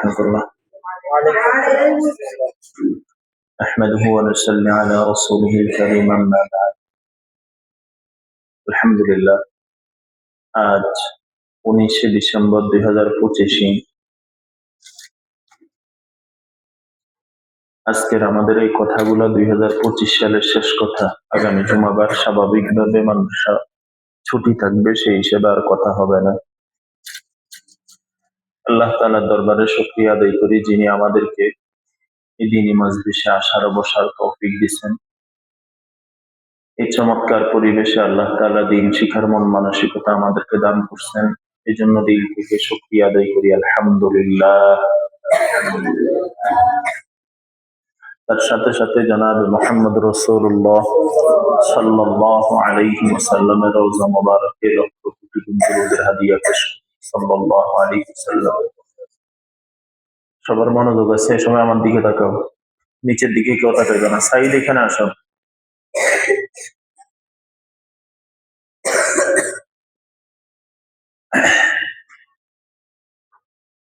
ورحمة الله. أحمده ونصلي على رسوله الكريم أما بعد. الحمد لله. আজ 19 ডিসেম্বর 2025 আজকের আমাদের এই কথাগুলো 2025 সালের শেষ কথা। আগামী জুমাবার স্বাভাবিকভাবে মানুষ ছুটি থাকবে, সেই হিসেবে আর কথা হবে না। আল্লাহ তাআলার দরবারে শুকরিয়া আদায় করি, যিনি আমাদেরকে এই দিনী মজলিসে আসার বসার তৌফিক দিয়েছেন। এই চমৎকার পরিবেশে আল্লাহ তাআলা দিন শিখার মন মানসিকতা আমাদেরকে দান করছেন, এই জন্য দিল থেকে শুকরিয়া আদায় করি, আলহামদুলিল্লাহ। তার সাথে সাথে জনাব মুহাম্মদ রাসূলুল্লাহ সাল্লাল্লাহু আলাইহি ওয়াসাল্লামের রওজা মুবারকে লক্ষ কোটি দরুদের হাদিয়া পেশ সাল্লাল্লাহু আলাইহি ওয়াসাল্লাম। সবার মনোযোগ আছে, এই সময় আমার দিকে তাকাও, নিচের দিকে কেউ তাকাইবে না। সাইড এখানে আসো।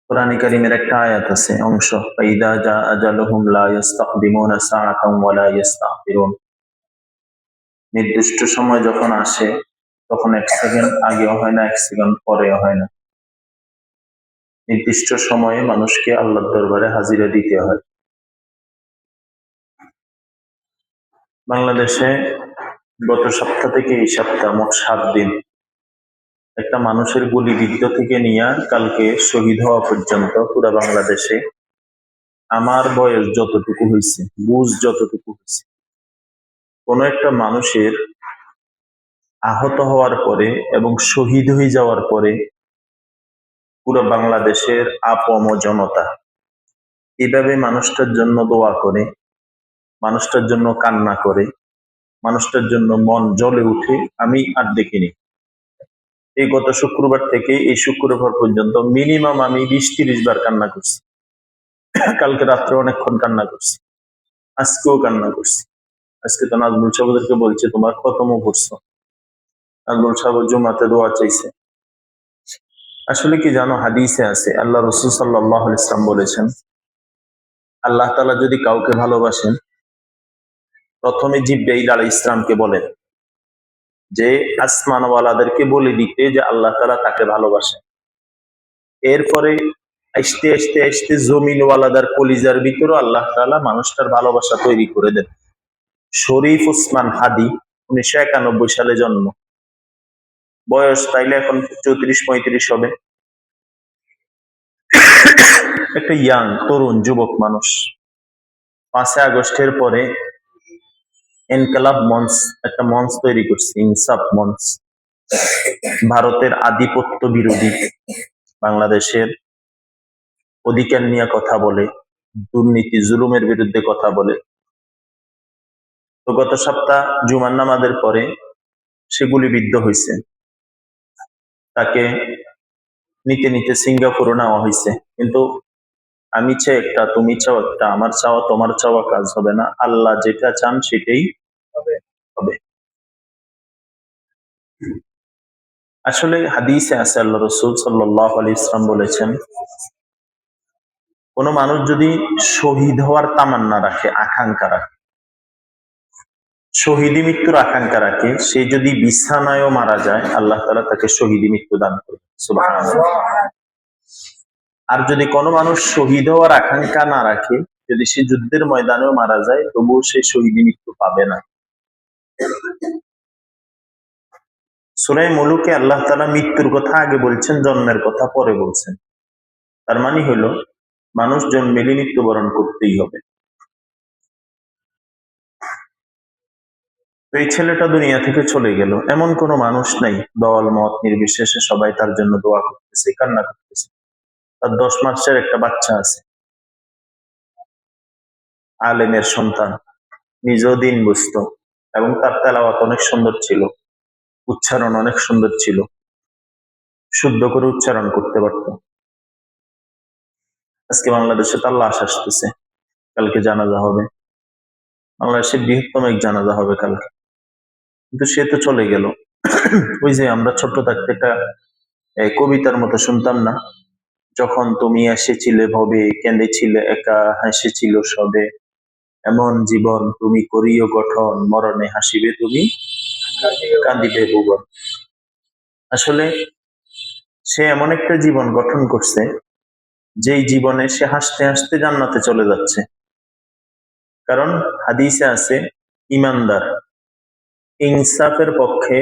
কোরআনে কারীমের একটা আয়াত আছে, অংশ, ফাইদা জা আজালুহুম লা ইস্তাকদিমুনা সাআতান ওয়া লা ইস্তাখিরুন। নির্দিষ্ট সময় যখন আসে তখন এক সেকেন্ড আগেও হয় না, এক সেকেন্ড পরেও হয় না। নির্দিষ্ট সময়ে মানুষকে আল্লাহর দরবারে হাজিরা দিতে হয়। বাংলাদেশে গত সপ্তাহ থেকে এই সপ্তাহ মোট 7 দিন একটা মানুষের গুলিবিদ্ধ থেকে নিয়ে কালকে শহীদ হওয়া পর্যন্ত পুরো বাংলাদেশে আমার বয়স যতটুকু হয়েছে, বুঝ যতটুকু হয়েছে, কোন একটা মানুষের আহত হওয়ার পরে এবং শহীদ হয়ে যাওয়ার পরে পুরো বাংলাদেশের আপম জনতা এভাবে মানুষটার জন্য দোয়া করে, মানুষটার জন্য কান্না করে, মানুষটার জন্য মন জ্বলে উঠে আমি আর দেখিনি। এই গত শুক্রবার থেকে এই শুক্রবার পর্যন্ত মিনিমাম আমি 20-30 বার কান্না করছি। কালকে রাত্রে অনেকক্ষণ কান্না করছি, আজকেও কান্না করছি। আজকে তো নাজমুল সাহেবদেরকে বলছে তোমার খতমও পড়ছো। নাজমুল সাহেব জুমাতে দোয়া চাইছে। আসলে কি জানো, হাদিসে আছে আল্লাহ রাসূল সাল্লাল্লাহু আলাইহি ওয়াসাল্লাম বলেছেন, আল্লাহ তাআলা যদি কাউকে ভালোবাসেন প্রথমে জিবরাইল আলাইহিস সালামকে বলেন যে আসমানওয়ালাদেরকে বলে দিতে যে আল্লাহ তাআলা তাকে ভালোবাসেন। এরপরে আস্তে আস্তে আস্তে জমিনওয়ালাদের কলিজার ভিতরে আল্লাহ তাআলা মানুষটার ভালোবাসা তৈরি করে দেন। শরীফ ওসমান হাদি 1991 সালে জন্ম, বয়স তাইলে এখন 34-35 হবে। একটা ইয়াং তরুণ যুবক মানুষ 5 আগস্টের পরে ইনকিলাব মঞ্চ একটা মঞ্চ তৈরি করছে, ইনসাফ মঞ্চ। ভারতের আধিপত্য বিরোধী, বাংলাদেশের অধিকার নিয়ে কথা বলে, দুর্নীতি জুলুমের বিরুদ্ধে কথা বলে। তো গত সপ্তাহ জুমার নামাজের পরে সে গুলিবিদ্ধ হয়েছে। তাকে নিতে নিতে সিঙ্গাপুরে নেওয়া হয়েছে, কিন্তু আমি চাই একটা, তুমি চাও একটা, আমার চাওয়া তোমার চাওয়া কাজ হবে না। আল্লাহ যেটা চান সেটাই হবে। আসলে হাদিসে আছে আল্লাহ রাসূল সাল্লাল্লাহু আলাইহি ওয়াসাল্লাম বলেছেন, কোন মানুষ যদি শহীদ হওয়ার তামান্না রাখে, আকাঙ্ক্ষা রাখে, শহীদি মৃত্যুর আকাঙ্ক্ষা রাখে, সে যদি বিছানায়ও মারা যায় আল্লাহ তাআলা তাকে শহীদি মৃত্যু দান করবে, সুবহানাল্লাহ। আর যদি কোনো মানুষ শহীদ হওয়ার আকাঙ্ক্ষা না রাখে, যদি সে যুদ্ধের ময়দানেও মারা যায় তবুও সে শহীদি মৃত্যু পাবে না। সূরা মুলুকে আল্লাহ তাআলা মৃত্যুর কথা আগে বলছেন, জন্মের কথা পরে বলছেন। তার মানে হলো মানুষ জন্মেলে মৃত্যুবরণ করতেই হবে। এই ছেলেটা দুনিয়া থেকে চলে গেল, এমন কোন মানুষ নাই, দল মত নির্বিশেষে সবাই তার জন্য দোয়া করতেছে, কান্না করতেছে। তার 10 মাসের একটা বাচ্চা আছে, আলেমের সন্তান, নিজেও দিন বুঝতো এবং তার তেলাওয়াত অনেক সুন্দর ছিল, উচ্চারণ অনেক সুন্দর ছিল, শুদ্ধ করে উচ্চারণ করতে পারত। আজকে বাংলাদেশে তার লাশ আসতেছে, কালকে জানাজা হবে, বাংলাদেশের বৃহত্তম এক জানাজা হবে কালকে। কিন্তু সে তো চলে গেল। ওই যে আমরা ছোট্ট থাকতে একটা কবিতার মতো শুনতাম না, যখন তুমি এসেছিলে ভবে, কেঁদেছিলে একা, হেসেছিল সবে, এমন জীবন তুমি করিও গঠন, মরণে হাসিবে তুমি, কাঁদিবে ভুবন। আসলে সে এমন একটা জীবন গঠন করছে, যেই জীবনে সে হাসতে হাসতে জান্নাতে চলে যাচ্ছে। কারণ হাদিসে আছে, ইমানদার, ইনসাফের পক্ষে,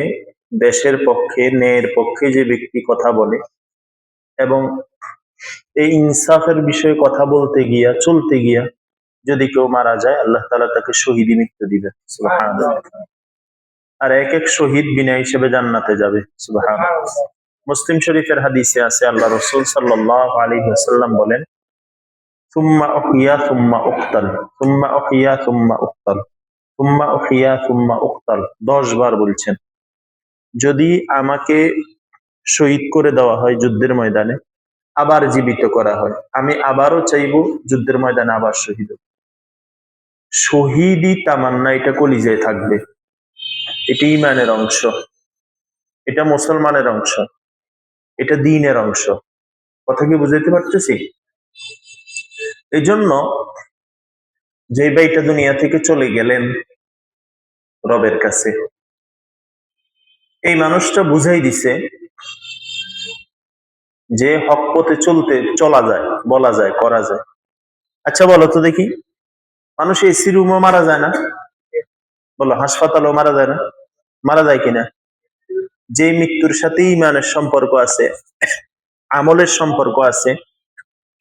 দেশের পক্ষে, ন্যায়ের পক্ষে যে ব্যক্তি কথা বলে এবং এই ইনসাফের বিষয়ে কথা বলতে গিয়া, চলতে গিয়া যদি কেউ মারা যায়, আল্লাহ তাআলা তাকে শহীদি মৃত্যু দিবে। সুবহানাল্লাহ। আর এক এক শহীদ বিনা হিসেবে জান্নাতে যাবে। সুবহানাল্লাহ। মুসলিম শরীফের হাদিসে আছে, আল্লাহ রাসূল সাল্লাল্লাহু আলাইহি ওয়াসাল্লাম বলেন, সুম্মা উহইয়া সুম্মা উকতাল, সুম্মা উহইয়া সুম্মা উকতাল, সুম্মা উহইয়া সুম্মা উকতাল, 10 বার বলছেন। যদি আমাকে শহীদ করে দেওয়া হয় যুদ্ধের ময়দানে, আবার জীবিত করা হয়, আমি আবারও চাইবো যুদ্ধের ময়দানে আবার শহীদ হব। শহীদি তামান্না এটা কলিজায় থাকবে। এটা ইমানের অংশ, এটা মুসলমানের অংশ, এটা দ্বীনের অংশ। কথা কি বুঝাইতে পারতেছি? এই জন্য যে ভাইটা দুনিয়া থেকে চলে গেলেন রবের কাছে, এই মানুষটা বুঝাই দিছে যে হক পথে চলা যায়, বলা যায়, করা যায়। আচ্ছা বলো তো দেখি, মানুষ এসি রুমও মারা যায় না? বলো, হাসপাতালও মারা যায় না? মারা যায় কিনা? যে মৃত্যুর সাথে ইমানের সম্পর্ক আছে, আমলের সম্পর্ক আছে,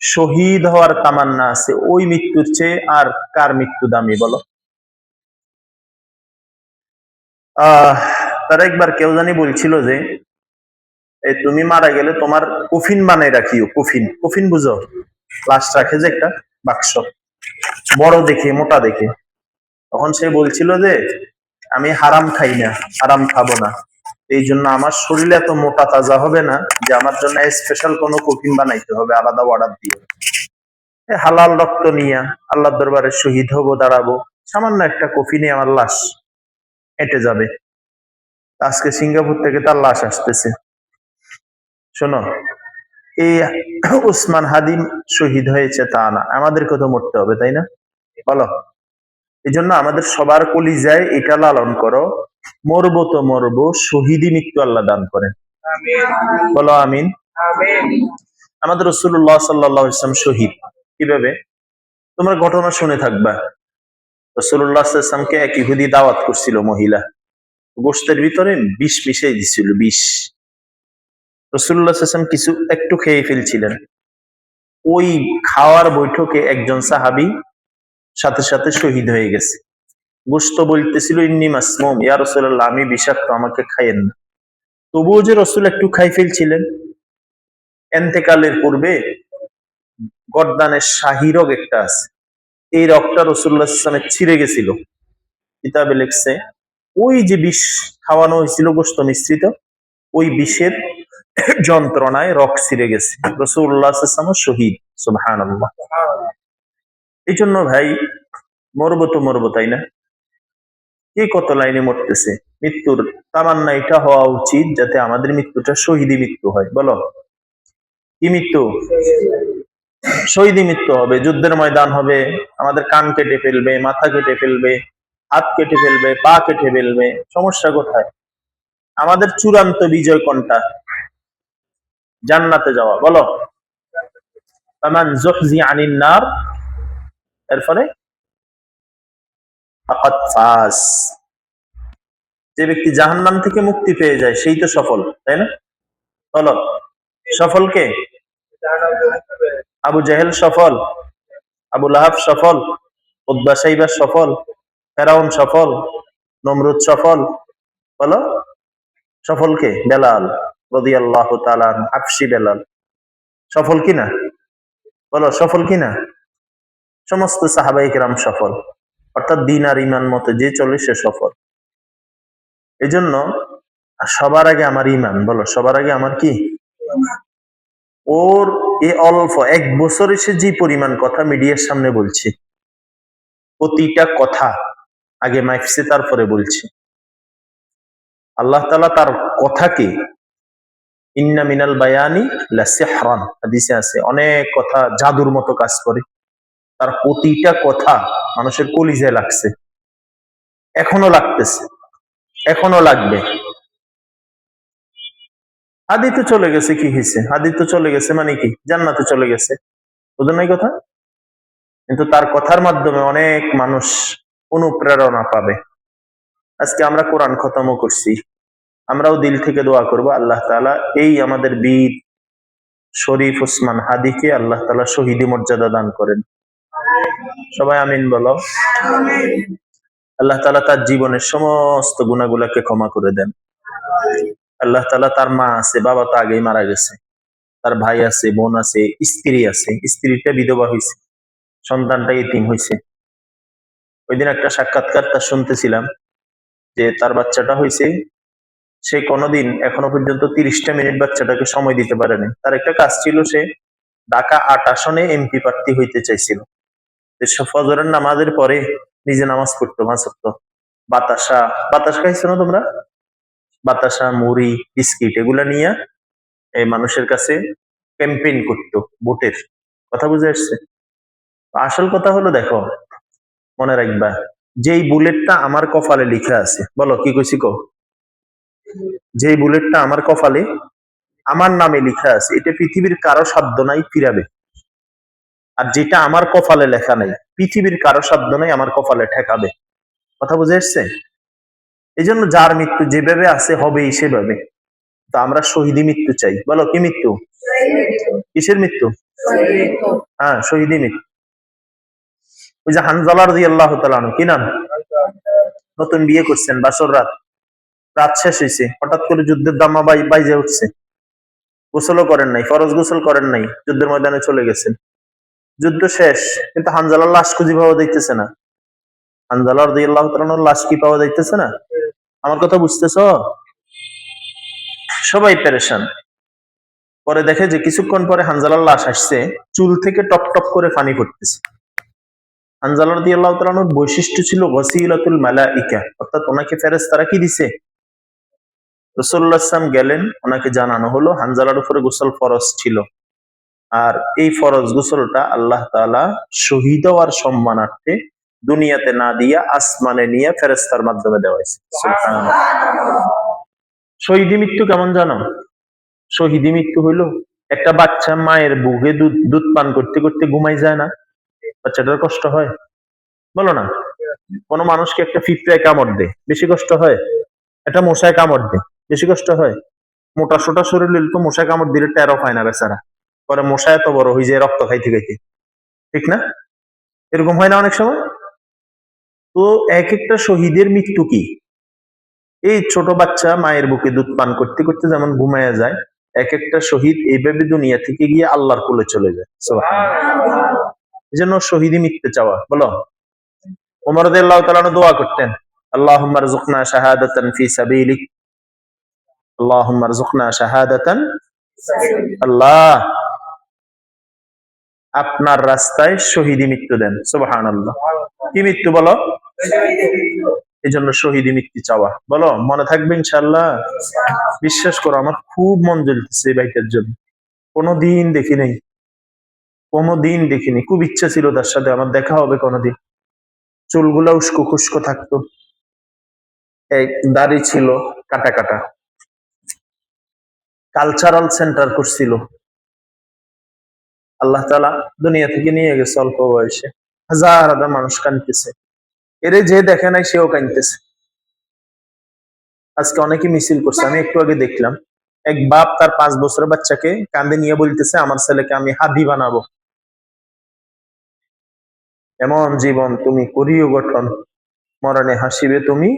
শহীদ হওয়ার তামান্না আছে, ওই মৃত্যুর চেয়ে আর কার মৃত্যু দামি বলো? তারা একবার কেউ জানি বলছিল যে, তুমি মারা গেলে তোমার কফিন বানাই রাখিও। কফিন, কফিন বুঝো? লাশ রাখে যে একটা বাক্স, বড় দেখে, মোটা দেখে। তখন সে বলছিল যে, আমি হারাম খাই না, হারাম খাবো না, এই জন্য আমার শরীরে এত মোটা তাজা হবে না যে আমার জন্য স্পেশাল কোনো কফিন বানাইতে হবে আলাদা অর্ডার দিয়ে। হালাল রক্ত নিয়ে আল্লাহর দরবারে শহীদ হব, দাঁড়াবো, সামান্য একটা কফিনে আমার লাশ হেঁটে যাবে। আজকে সিঙ্গাপুর থেকে তার লাশ আসতেছে। শোনো, এই উসমান হাদিম শহীদ হয়েছে তা না, আমাদেরকে তো মরতে হবে, তাই না? বলো। এই জন্য আমাদের সবার কলিজায় এটা লালন করো, মরবো তো মরবো, শহীদি মৃত্যু আল্লাহ দান করেন। বলো আমিন। আমাদের রাসূলুল্লাহ সাল্লাল্লাহু আলাইহি ওয়াসাল্লাম শহীদ কিভাবে? তোমরা ঘটনা শুনে থাকবা। রাসূলুল্লাহ সাল্লাল্লাহু আলাইহি ওয়াসাল্লামকে এক ইহুদি দাওয়াত করছিল মহিলা, গোশতের ভিতরে বিষ মিশিয়ে দিছিল, বিষ। রাসূলুল্লাহ সাল্লাল্লাহু আলাইহি ওয়াসাল্লাম কিছু একটু খেয়ে ফেলছিলেন। ওই খাওয়ার বৈঠকে একজন সাহাবী সাথে সাথে শহীদ হয়ে গেছে। গোশত বলতেছিল, ইন্নী মাসমুম, ইয়া রাসূলুল্লাহ, আমি বিষাক্ত, আমাকে খাইয়েন না। তবুও যে রাসূল একটু খাই ফেলছিলেন। এন্তেকালের পূর্বে গর্দানের শাহী রোগ একটা আছে, এই রগটা রাসূলুল্লাহ সাল্লাল্লাহু আলাইহি ওয়াসাল্লামের ছিঁড়ে গেছিল। কিতাবে লিখছে, ওই যে বিষ খাওয়ানো হয়েছিল গোশত মিশ্রিত, ওই বিষের যন্ত্রণায় রগ ছিঁড়ে গেছে। রাসূলুল্লাহ সাল্লাল্লাহু আলাইহি ওয়াসাল্লাম শহীদ। সুবহানাল্লাহ। এই জন্য ভাই, মরবো তো মরবো, তাই না? কে কত লাইনে মরতেছে, মৃত্যুর তামান্না এটা হওয়া উচিত যাতে আমাদের মৃত্যুটা শহীদি মৃত্যু হয়। বলো, কি মৃত্যু? শহীদি মৃত্যু হবে, যুদ্ধের ময়দান হবে, আমাদের কান কেটে ফেলবে, মাথা কেটে ফেলবে, হাত কেটে ফেলবে, পা কেটে ফেলবে, সমস্যা কোথায়? আমাদের চূড়ান্ত বিজয় কোনটা? জান্নাতে যাওয়া। বলো, ফামান যুহজিহা আনিন নার, এরপরে ফাকাদ ফাজ। যে ব্যক্তি জাহান্নাম থেকে মুক্তি পেয়ে যায় সেই তো সফল, তাই না? বলো, সফল কে? আবু জাহেল সফল, আবু লাহাব সফল, উতবা সাইবা সফল, ফেরাউন সফল, নমরুদ সফল। বলো, সফল কে? বেলাল রাদিয়াল্লাহু তাআলা আনহু, হাবশী বেলাল। সফল কিনা? বলো, সফল কিনা? সমস্ত সাহাবায়ে কেরাম সফল। অর্থাৎ দ্বীন আর ঈমান মতে যে চলে সে সফল। এজন্য সবার আগে আমার ঈমান। বলো, সবার আগে আমার কি? ওর এ অল্প 1 বছরে সে যে পরিমাণ কথা মিডিয়ার সামনে বলছে, প্রতিটা কথা আগে মাইফছে, তারপরে বলছে। আল্লাহ তাআলা তার কথাকে ইন্না মিনাল বায়ানি লাসিহরান, হাদিসে আছে অনেক কথা জাদুর মতো কাজ করে। তার প্রতিটা কথা মানুষের কলিজায় লাগছে, এখনো লাগতেছে, এখনো লাগবে। হাদি তো চলে গেছে, কি হয়েছে? হাদি তো চলে গেছে মানে কি? জান্নাতে চলে গেছে, বুঝলেন এই কথা? কিন্তু তার কথার মাধ্যমে অনেক মানুষ অনুপ্রেরণা পাবে। আজকে আমরা কোরআন খতমও করছি, আমরাও দিল থেকে দোয়া করব আল্লাহ তাআলা এই আমাদের বীর শরীফ ওসমান হাদিকে আল্লাহ তাআলা শহীদি মর্যাদা দান করেন। সবাই আমিন বলো। আল্লাহ তাআলা তার জীবনের সমস্ত গুনাহগুলোকে ক্ষমা করে দেন। আল্লাহ তাআলা, তার মা আছে, বাবা তো আগেই মারা গেছে, তার ভাই আছে, বোন আছে, স্ত্রী আছে, স্ত্রীটা বিধবা হয়েছে, সন্তানটা ইতিম হয়েছে। ওই দিন একটা সাক্ষাৎকার তার শুনতেছিলাম যে তার বাচ্চাটা হয়েছে, সে কোনোদিন এখনো পর্যন্ত 30টা মিনিট বাচ্চাটাকে সময় দিতে পারেনি। তার একটা কাজ ছিল, সে ঢাকা 8 আসনে এমপি প্রার্থী হইতে চাইছিল। ফজরের নামাজের পরে নিজে নামাজ পড়তো 5 ওয়াক্ত। বাতাসা, বাতাস খাইছো না তোমরা? বাতাসা, মুড়ি, বিস্কিট এগুলা নিয়ে এই মানুষের কাছে ক্যাম্পেইন করতো ভোটের। কথা বুঝে আসছে? আসল কথা হলো, দেখো, মনে রাখবা, যেই বুলেটটা আমার কপালে লিখা আছে, বলো কি কইছি কো, যেই বুলেটটা আমার কপালে আমার নামে লিখা আছে, এটা পৃথিবীর কারো সাধ্য নাই ফিরাবে। আর যেটা আমার কপালে লেখা নাই, পৃথিবীর কারো সাধ্য নাই আমার কপালে ঠেকাবে। কথা বুঝে এসছে? এই জন্য যার মৃত্যু যেভাবে আছে হবেই সেভাবে। তো আমরা শহীদি মৃত্যু চাই। বলো কি মৃত্যু? কিসের মৃত্যু? হ্যাঁ, শহীদি মৃত্যু। ওই যে হানজালা রাদিয়াল্লাহু তাআলা আনহু, কি নাম? নতুন বিয়ে করছেন, বাসর রাত, রাত শেষ হয়েছে, হঠাৎ করে যুদ্ধের দামা বাইজে উঠছে, গোসলও করেন নাই, ফরজ গোসল করেন নাই, যুদ্ধের ময়দানে চলে গেছেন। যুদ্ধ শেষ, কিন্তু হানজালার লাশ খুঁজে পাওয়া যাইতেছে না। হানজালা রাদিয়াল্লাহু তাআলা আনহুর লাশ কি পাওয়া যাইতেছে না? আমার কথা বুঝতেছো? সবাই পেরেশান। পরে দেখে যে কিছুক্ষণ পরে হানজালার লাশ আসছে, চুল থেকে টপ টপ করে পানি পড়তেছে। হানজালা রাদিয়াল্লাহু তাআলা আনহুর বৈশিষ্ট্য ছিল ওয়াসিলাতুল মালাইকা, অর্থাৎ ওনাকে ফেরেশতারা কি দিছে? রাসূলুল্লাহ সাল্লাল্লাহু আলাইহি ওয়াসাল্লাম গেলেন, ওনাকে জানানো হলো হানজালার উপরে গোসল ফরজ ছিল, আর এই ফরজ গোসলটা আল্লাহ তাআলা শহীদ হওয়ার সম্মানার্থে দুনিয়াতে না দিয়া আসমানে নিয়ে ফেরেশতার মাধ্যমে দেওয়া হয়েছে। সুবহানাল্লাহ। শহীদি মৃত্যু কেমন জানো? শহীদি মৃত্যু হইলো একটা বাচ্চা মায়ের বুকে দুধ দুধ পান করতে করতে ঘুমাই যায় না, বাচ্চাটার কষ্ট হয়? বলো না। কোন মানুষকে একটা পিঁপড়ায় কামড় দেয়, বেশি কষ্ট হয়? একটা মশায় কামড় দেয়, বেশি কষ্ট হয়? মোটা সোটা শরীর হইলে তো মশায় কামড় দিলে টেরও পায় না বেচারা, পরে মশা এত বড় হয়ে যায় রক্ত খাইতে খাইতে, ঠিক না? এরকম হয় না অনেক সময়? তো এক একটা শহীদের মৃত্যু কি? এই ছোট বাচ্চা মায়ের বুকে দুধ পান করতে করতে যেমন ঘুমায়া যায়, এক একটা শহীদ এইভাবে দুনিয়া থেকে গিয়ে আল্লাহর কোলে চলে যায়। সুবহানাল্লাহ। এই জন্য শহীদি মৃত্যু চাওয়া। বলো, ওমর রাদিয়াল্লাহু তাআলা আনহু দোয়া করতেন, আল্লাহুম্মা রযুকনা শাহাদাতান ফি সাবিলিক, আল্লাহুম্মা রযুকনা শাহাদাতান, আল্লাহ আপনার রাস্তায় শহীদি মৃত্যু দেন। সুবহানাল্লাহ। কি মৃত্যু বলো? এই জন্য শহীদি মৃত্যু চাওয়া। বলো, মনে থাকবে ইনশাআল্লাহ? বিশ্বাস করো, আমার খুব মন জ্বলতেছে এই বাইকের জন্য। কোনোদিন দেখি নাই, কোনোদিন দেখিনি, খুব ইচ্ছা ছিল তার সাথে আমার দেখা হবে কোনোদিন। চুলগুলা উস্কো খুস্কো থাকতো, এক দাড়ি ছিল কাটা কাটা, কালচারাল সেন্টার করছিল। আল্লাহ তাআলা দুনিয়া থেকে নিয়ে গেছে অল্প বয়সে, হাজার হাজার মানুষ কাঁদতেছে, এরে যে দেখে নাই সেও কাঁদতেছে। আজকে অনেকে মিছিল করছে, আমি একটু আগে দেখলাম এক বাপ তার 5 বছরের বাচ্চাকে কাঁধে নিয়ে বলতেছে আমার ছেলেকে আমি হাদি বানাবো। এমন জীবন তুমি করিও গঠন, মরণে হাসিবে তুমি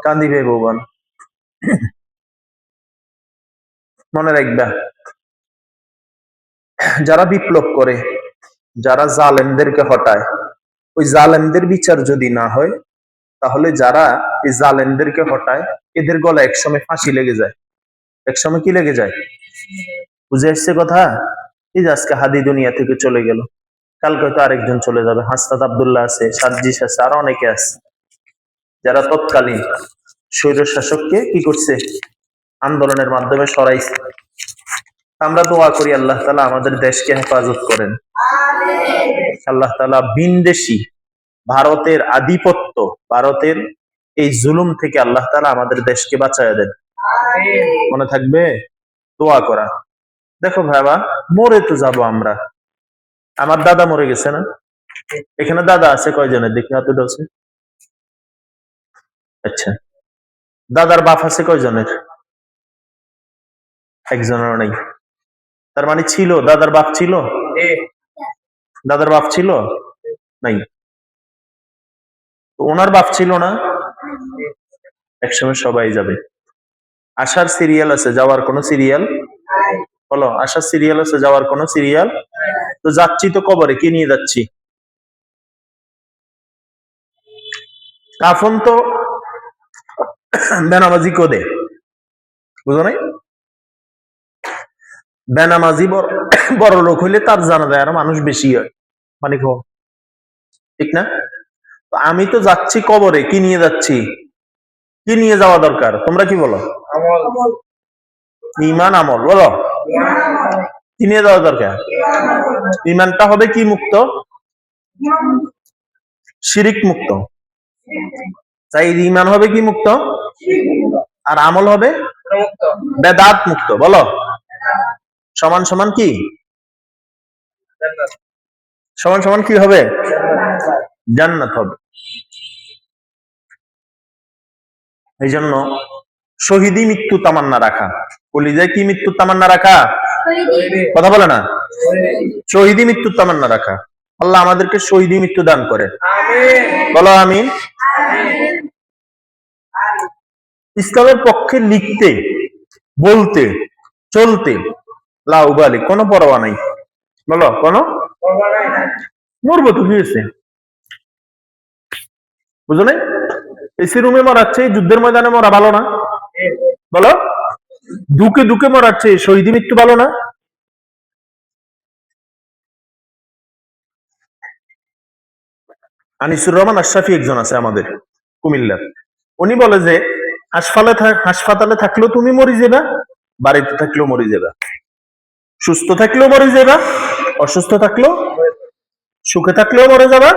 কাঁদিবে ভুবন। মনে রাখবা, যারা বিপ্লব করে, যারা জালেমদেরকে হটায়, ওই জালেমদের বিচার যদি না হয়, তাহলে যারা এই জালেমদেরকে হটায় এদের গলা একসময় ফাঁসি লেগে যায়। একসময় কি লেগে যায়? বুঝে আসছে কথা? এই যে আজকে হাদি দুনিয়া থেকে চলে গেল, কালকে হয়তো আরেকজন চলে যাবে। হাসনাত আব্দুল্লাহ আছে, সাজ্জিস আছে, আরো অনেকে আছে, যারা তৎকালীন স্বৈর শাসককে কি করছে? আন্দোলনের মাধ্যমে সরাইছে। আমরা দোয়া করি আল্লাহ তাআলা আমাদের দেশকে হেফাজত করেন। আল্লাহ তাআলা বিনদেশী ভারতের আধিপত্য, ভারতের এই জুলুম থেকে আল্লাহ তাআলা আমাদের দেশকে বাঁচায় দেন। মনে থাকবে দোয়া করা। দেখো ভাইবা, মরে তো যাব আমরা। আমার দাদা মরে গেছে না? এখানে দাদা আছে কয়জনের? দেখি হাত উঠেছে। আচ্ছা, দাদার বাপ আছে কয়জনের? একজনেরও নাই। তার মানে ছিল, দাদার বাপ ছিল? দাদার বাপ ছিল? নাই। তো ওনার বাপ ছিল না? একসময় সবাই যাবে। আসার সিরিয়াল আছে, যাওয়ার কোন সিরিয়াল? বলো, আসার সিরিয়াল আছে, যাওয়ার কোন সিরিয়াল? তো যাচ্ছি তো কবরে, কি নিয়ে যাচ্ছি? কাফন তো বেনামাজি কোদে, বুঝো নাই? বেনামাজি বড় লোক হইলে তার জানা যায় আর মানুষ বেশি হয়, মানে ঠিক না? তো আমি তো যাচ্ছি কবরে, কি নিয়ে যাচ্ছি? কি নিয়ে যাওয়া দরকার? তোমরা কি বলো? ইমান আমল। বলো, কি নিয়ে যাওয়া দরকার? ইমানটা হবে কি মুক্ত? শিরিক মুক্ত। তাই ইমান হবে কি মুক্ত? আর আমল হবে বেদাত মুক্ত। বলো, সমান সমান কি? সমান সমান কি হবে? জান্নাত হবে। এই জন্য শহীদি মৃত্যু তামান্না রাখা। কলিজায় কি মৃত্যু তামান্না রাখা? কথা বলে না? শহীদি মৃত্যু তামান্না রাখা। আল্লাহ আমাদেরকে শহীদি মৃত্যু দান করে। বলো আমিন। ইসলামের পক্ষে লিখতে, বলতে, চলতে লাউবালি, কোনো পরোয়া নাই। বলো, কোনো মরবো তো, কি হয়েছে? বুঝো নাই? এসি রুমে মরাচ্ছে, যুদ্ধের ময়দানে মরা ভালো না? বলো, দুকে দুকে মরাচ্ছে, শহীদ মৃত্যু ভালো না? আনিসুর রহমান আশরাফি একজন আছে আমাদের কুমিল্লার। উনি বলে যে হাসপাতালে থাকলেও তুমি মরি যাবা, বাড়িতে থাকলেও মরি যাবা। সুস্থ থাকলেও মরে যাবা, অসুস্থ থাকলেও, সুখে থাকলেও মরে যাবা,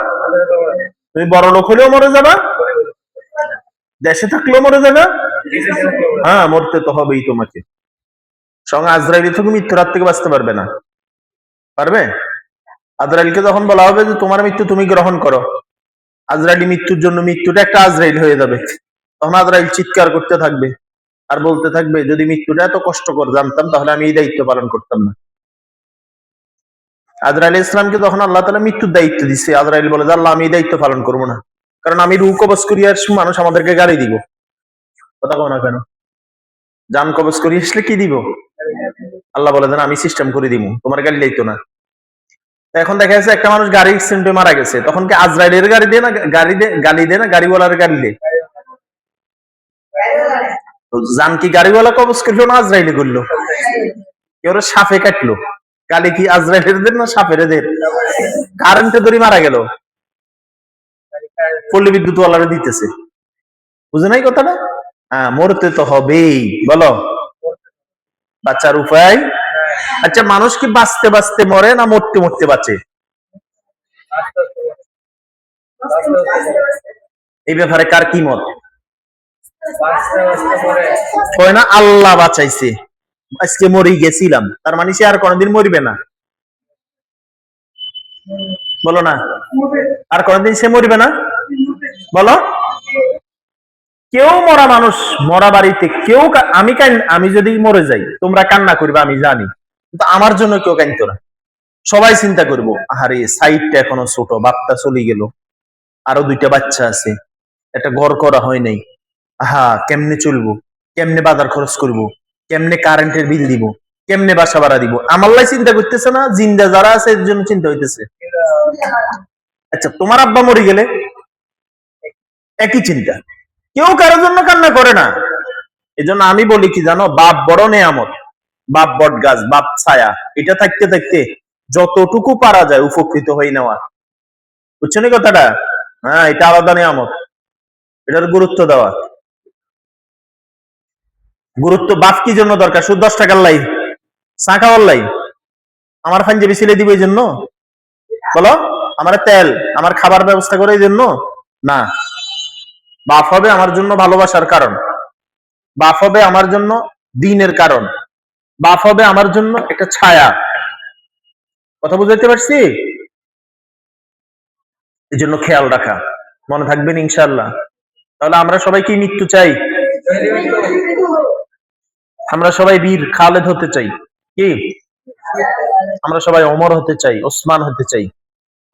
তুমি বড় লোক হলেও মরে যাবা, দেশে থাকলেও মরে যাবা। হ্যাঁ, মরতে তো হবেই তোমাকে। সঙ্গে আজরাইলি থেকে মৃত্যুর হাত থেকে বাঁচতে পারবে না। পারবে? আজরাইলকে যখন বলা হবে যে তোমার মৃত্যু তুমি গ্রহণ করো, আজরাইলি মৃত্যুর জন্য, মৃত্যুটা একটা আজরাইল হয়ে যাবে, তখন আজরাইল চিৎকার করতে থাকবে আর বলতে থাকবে, যদি মৃত্যুটা এত কষ্টকর জানতাম তাহলে আমি এই দায়িত্ব পালন করতাম না। আজরাইল ইসলামকে তখন আল্লাহ তাআলা মৃত্যুর দায়িত্ব দিচ্ছে। আজরাইল বলে যে আল্লাহ, আমি এই দায়িত্ব পালন করবো না, কারণ আমি রূহ কবজ করিয়ে আসছি, মানুষ আমাদেরকে গালি দিব। কথা কও না কেন? জান কবজ করিয়ে আসলে কি দিব? আল্লাহ বলে দেন আমি সিস্টেম করে দিব, তোমার গালি দায়িত্ব না। এখন দেখা যাচ্ছে একটা মানুষ গাড়ি অ্যাক্সিডেন্টে মারা গেছে, তখন কি আজরাইলের গাড়ি দিয়ে না, গালি দে না গাড়িওয়ালার গালি দে? জান কি গাড়িওয়ালা কবজ করলো না আজরাইলে করলো? কেউ সাপে কাটলো, গালি কি আজরাইলের দের না সাপের দের? কারেন্টে ধরে মারা গেল, পল্লী বিদ্যুৎ ওয়ালারে দিতেছে। বুঝে নাই কথাটা? হ্যাঁ, মরতে তো হবেই। বলো, বাচ্চার উপায়? আচ্ছা, মানুষ কি বাঁচতে বাঁচতে মরে না মরতে মরতে বাঁচে? এই ব্যাপারে কার কি মত? কয় না আল্লাহ বাঁচাইছে, আজকে মরি গেছিলাম, তার মানে সে আর কোনোদিন মরবে না। বলো না, আর কোনোদিন সে মরবে না। বলো, কেউ মরা মানুষ, মরা বাড়িতে কেউ আমি যদি মরে যাই তোমরা কান্না করবে আমি জানি, কিন্তু আমার জন্য কেউ কাঁদতো না। সবাই চিন্তা করবো, আরে সাইডটা এখনো ছোট, বাপটা চলে গেল, আরো দুইটা বাচ্চা আছে, একটা ঘর করা হয় নাই, আহা কেমনে চলবো, কেমনে বাজার খরচ করব, কেমনে কারেন্টের বিল দিব, কেমনে বাসা ভাড়া দিব। আমাল্লাই চিন্তা করতেছে না, জিন্দা যারা আছে এর জন্য চিন্তা হইতেছে। আচ্ছা, তোমার আব্বা মরে গেলে একই চিন্তা, কেউ কারোর জন্য কান্না করে না। এজন্য আমি বলি কি জানো, বাপ বড় নেয়ামত, বাপ বট গাছ, বাপ ছায়া, এটা থাকতে থাকতে যতটুকু পারা যায় উপকৃত হয়ে নেওয়া। বুঝছেন এই কথাটা? হ্যাঁ, এটা আলাদা নেয়ামত, এটার গুরুত্ব দেওয়া। গুরুত্ব বাপ কি জন্য দরকার? শুধু 10 টাকার লাই, চা খাওয়ার লাই, আমার পাঞ্জাবি ছেলে দিব এই জন্য? বলো, আমার তেল, আমার খাবার ব্যবস্থা করে এই জন্য না। বাপ হবে আমার জন্য ভালোবাসার কারণ, বাপ হবে আমার জন্য দিনের কারণ, বাপ হবে আমার জন্য একটা ছায়া। কথা বুঝাইতে পারছি? এই জন্য খেয়াল রাখা, মনে থাকবেন ইনশাআল্লাহ। তাহলে আমরা সবাই কি মৃত্যু চাই? আমরা সবাই বীর খালেদ হতে চাই, কি আমরা সবাই ওমর হতে চাই, ওসমান হতে চাই।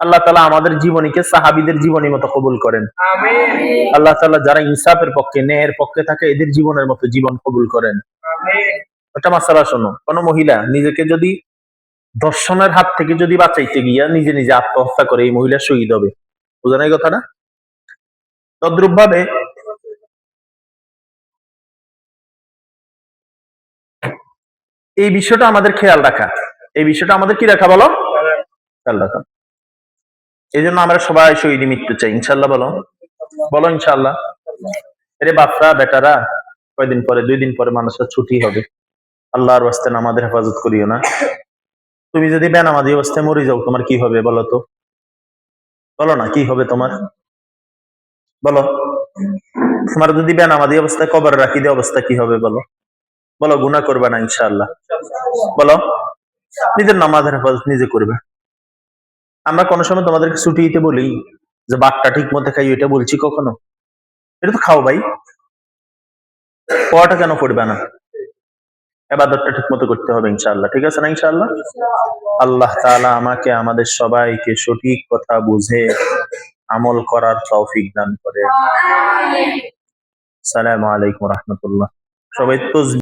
আল্লাহ তাআলা আমাদের জীবনীকে সাহাবীদের জীবনী মতো কবুল করেন। আমিন। আল্লাহ তাআলা যারা ইনসাফের পক্ষে, ন্যায়ের পক্ষে থাকে, এদের জীবনের মতো জীবন কবুল করেন। আমিন। একটা মাসালা শোনো, কোন মহিলা নিজেকে যদি ধর্ষণের হাত থেকে যদি বাঁচাইতে গিয়া নিজে নিজে আত্মহত্যা করে, এই মহিলা শহীদ হবে। বুঝা নাই কথা না? তদ্রুপ ভাবে এই বিষয়টা আমাদের খেয়াল রাখা, এই বিষয়টা আমাদের কি রাখা বলো? খেয়াল রাখা। এই জন্য আমরা সবাই শহীদ মৃত্যু চাই ইনশাল্লাহ। বলো বলো ইনশাল্লাহ। এরে বাপরা বেটারা, কয়দিন পরে, 2 দিন পরে মানুষের ছুটি হবে। আল্লাহর ওয়াস্তে আমাদের হেফাজত করিও না। তুমি যদি বেনামাজি অবস্থায় মরে যাও, তোমার কি হবে বলো তো? বলো না, কি হবে তোমার? বলো, তোমার যদি বেনামাজি অবস্থায় কবরে রাখি দিয়ে অবস্থা কি হবে বলো? বলো, গুনাহ করবে না ইনশাআল্লাহ? বলো, নিজের নামাজের হেফাজত নিজে করবে। আমরা কোনো সময় তোমাদেরকে ছুটি দিতে বলি যে বাটটা ঠিক মতো খাই, এটা বলছি কখনো? এটা তো খাও ভাই, পড়াটা কেন পড়বে না? ইবাদতটা ঠিক মতো করতে হবে ইনশাআল্লাহ। ঠিক আছে না ইনশাআল্লাহ? আল্লাহ তাআলা আমাকে আমাদের সবাইকে সঠিক কথা বুঝে আমল করার তৌফিক দান করে। আসসালামু আলাইকুম ওয়া রাহমাতুল্লাহ। সবাই তো